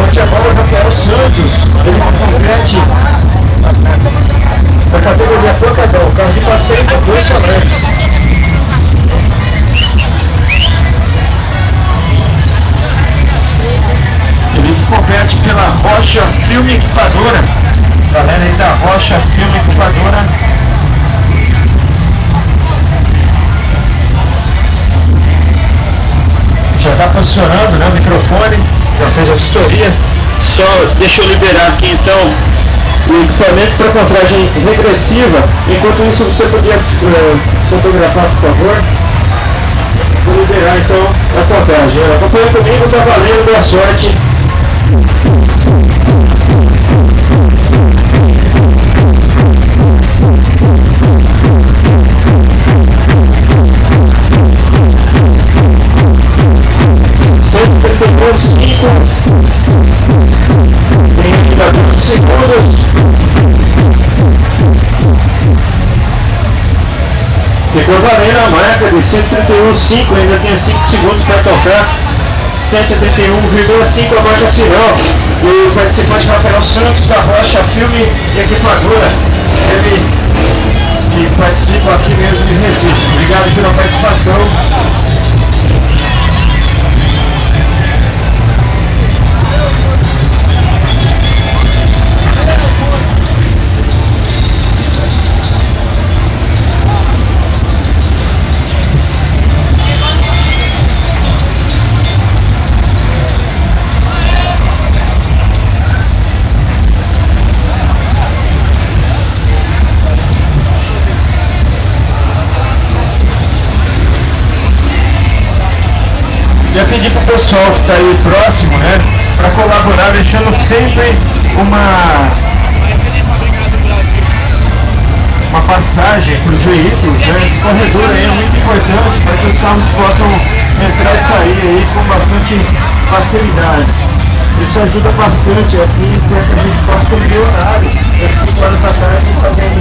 Bate a bola, Rafael Santos. Ele compete da categoria Pancadão. Carro de passeio com 2 falantes. Ele compete pela Rocha Filme Equipadora. Galera aí da Rocha Filme Equipadora. Já está funcionando, né, o microfone, já fez a vistoria. Só deixa eu liberar aqui então o equipamento para contagem regressiva. Enquanto isso, você podia fotografar, por favor. Vou liberar então a contagem. Acompanha comigo, tá valendo, boa sorte. Tem ainda 20 segundos. Ficou valendo a marca de 131,5. Ainda tem 5 segundos para tocar. 131,5 a marca final. E o participante Rafael Santos da Rocha Filme e Equipadora. Ele que participa aqui mesmo de Recife. Obrigado pela participação. Já pedi para o pessoal que está aí próximo, né, para colaborar, deixando sempre uma passagem para os veículos, né? Esse corredor aí é muito importante para que os carros possam entrar e sair aí com bastante facilidade. Isso ajuda bastante aqui para que a gente possa ter horário, das 5 horas da tarde, fazer